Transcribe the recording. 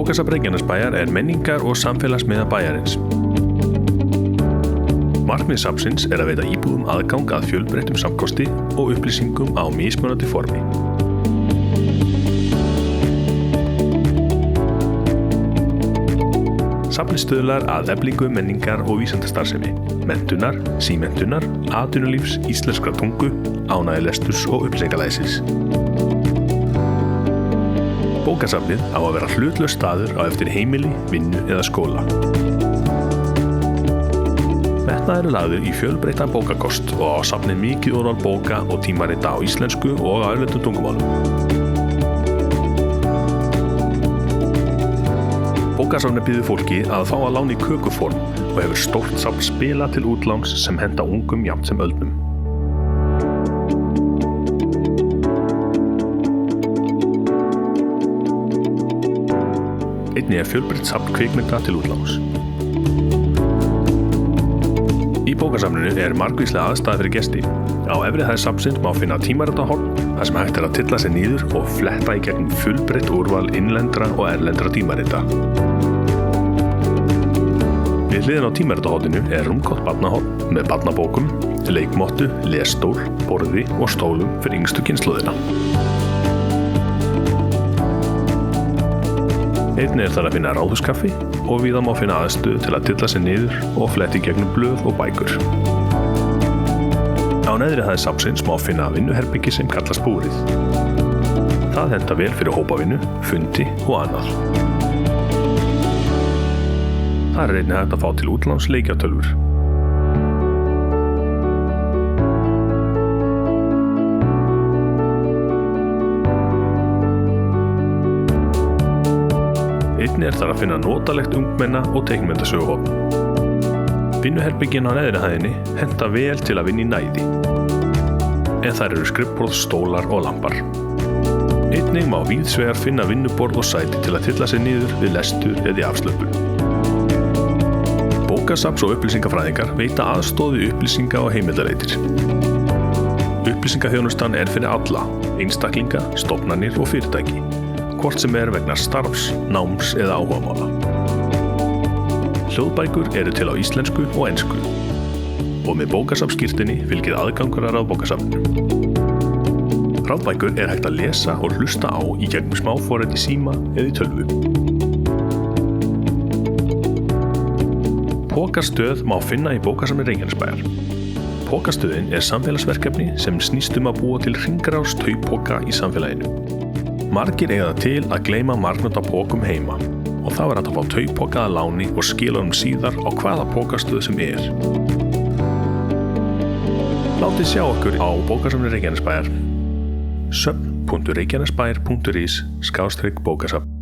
Bókasafn Reykjanesbæjar menningar- og samfélagsmiðja bæjarins. Markmið safnsins að veita íbúum aðgang að fjölbreyttum samkosti og upplýsingum á mismunandi formi. Safnið stuðlar að eflingu menningar- og vísindastarfsemi, menntunar, símenntunar, atvinnulífs, íslenskrar tungu, ánægjulesturs og upplýsingalæsis. Bókasafnið á að vera hlutlaus staður á eftir heimili, vinnu eða skóla. Metnaður lagður í fjölbreyttan bókakost og á safnið mikið úrval bóka og tímarita á íslensku og á erlendum tungumálum. Bókasafnið býður fólki að fá að lána í kökuform og hefur stórt safn spila til útláns sem henta ungum jafnt sem öldnum. Einnig fjölbreytt safn kvikmynda til útláns. Í bókasafninu margvísleg aðstaða fyrir gesti. Á efri hæð safnsins má finna tímaritahorn þar sem hægt að tylla sig niður og fletta í gegnum fjölbreytt úrval innlendra og erlendra tímarita. Við hliðina á tímaritahorninu rúmgott barnahorn með barnabókum, leikmottu, lesstól, borði og stólum fyrir yngstu kynslóðina. Einnig þar að finna ráðhúskaffi og víða má finna aðstöðu til að tylla sig niður og fletti í gegnum blöð og bækur. Á neðri hæð safnsins má finna vinnuherbyggi sem kallast búrið. Það hentar vel fyrir hópavinnu, fundi og annað. Þar einnig hægt að fá til útláns leikjatölvur. Einnig þar að finna notalegt ungmenna og teiknimyndasöguhorn. Vinnuherbyggin á neðri hæðinni henta vel til að vinna í næði. En þar skrifborð, stólar og lampar. Einnig má víðsvegar finna vinnuborð og sæti til að tylla sig niður við lestur eða í afslöpun. Bókasafns- og upplýsingafræðingar veita aðstoð við upplýsinga og heimildareitir. Upplýsingaþjónustan fyrir alla, einstaklinga, stofnanir og fyrirtæki, hvort sem vegna starfs, náms eða áhugamála. Hljóðbækur til á íslensku og ensku og með bókasafnsskírteini fylgir aðgangur að rafbókasafninu. Rafbækur hægt að lesa og hlusta á í gegnum smáforrit í síma eða í tölvu. Pókastöð má finna í Bókasafni Reykjanesbæjar. Pókastöðin samfélagsverkefni sem snýst að búa til hringrás taupóka í samfélaginu. Margir eiga það til að gleyma margnota pókum heima og þá hægt að fá taupóka að láni og skila síðar á hvaða pókastöð sem Látið sjá okkur á Bókasafni Reykjanesbæjar. söfn.reykjanesbæjar.is/bókasafn